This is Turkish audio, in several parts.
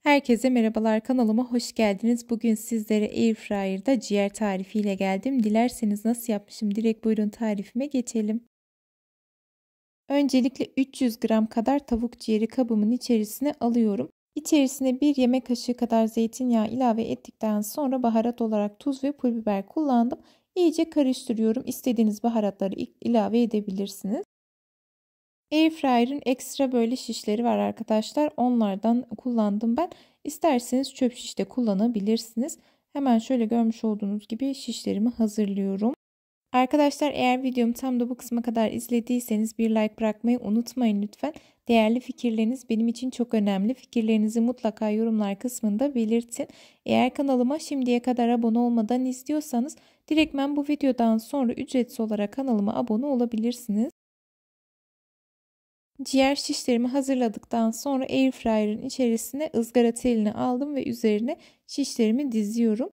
Herkese merhabalar, kanalıma hoş geldiniz. Bugün sizlere Airfryer'da ciğer tarifiyle geldim. Dilerseniz nasıl yapmışım direkt buyurun tarifime geçelim. Öncelikle 300 gram kadar tavuk ciğeri kabımın içerisine alıyorum. İçerisine 1 yemek kaşığı kadar zeytinyağı ilave ettikten sonra baharat olarak tuz ve pul biber kullandım. İyice karıştırıyorum. İstediğiniz baharatları ilave edebilirsiniz. Airfryer'ın ekstra böyle şişleri var arkadaşlar. Onlardan kullandım ben. İsterseniz çöp şiş de kullanabilirsiniz. Hemen şöyle görmüş olduğunuz gibi şişlerimi hazırlıyorum. Arkadaşlar eğer videomu tam da bu kısma kadar izlediyseniz bir like bırakmayı unutmayın lütfen. Değerli fikirleriniz benim için çok önemli. Fikirlerinizi mutlaka yorumlar kısmında belirtin. Eğer kanalıma şimdiye kadar abone olmadan izliyorsanız direktmen bu videodan sonra ücretsiz olarak kanalıma abone olabilirsiniz. Ciğer şişlerimi hazırladıktan sonra Airfryer'ın içerisine ızgara telini aldım ve üzerine şişlerimi diziyorum.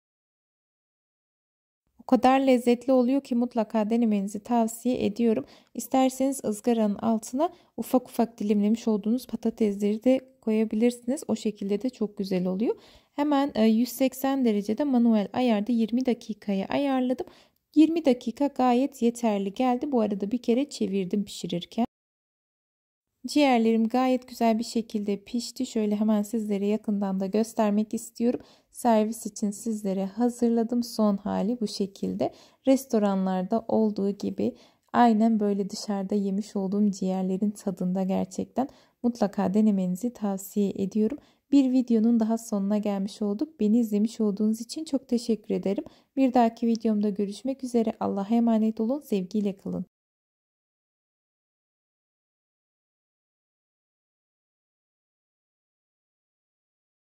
O kadar lezzetli oluyor ki mutlaka denemenizi tavsiye ediyorum. İsterseniz ızgaranın altına ufak ufak dilimlemiş olduğunuz patatesleri de koyabilirsiniz. O şekilde de çok güzel oluyor. Hemen 180 derecede manuel ayarda 20 dakikaya ayarladım. 20 dakika gayet yeterli geldi. Bu arada bir kere çevirdim pişirirken. Ciğerlerim gayet güzel bir şekilde pişti. Şöyle hemen sizlere yakından da göstermek istiyorum. Servis için sizlere hazırladım. Son hali bu şekilde. Restoranlarda olduğu gibi aynen böyle dışarıda yemiş olduğum ciğerlerin tadında gerçekten mutlaka denemenizi tavsiye ediyorum. Bir videonun daha sonuna gelmiş olduk. Beni izlemiş olduğunuz için çok teşekkür ederim. Bir dahaki videomda görüşmek üzere. Allah'a emanet olun. Sevgiyle kalın.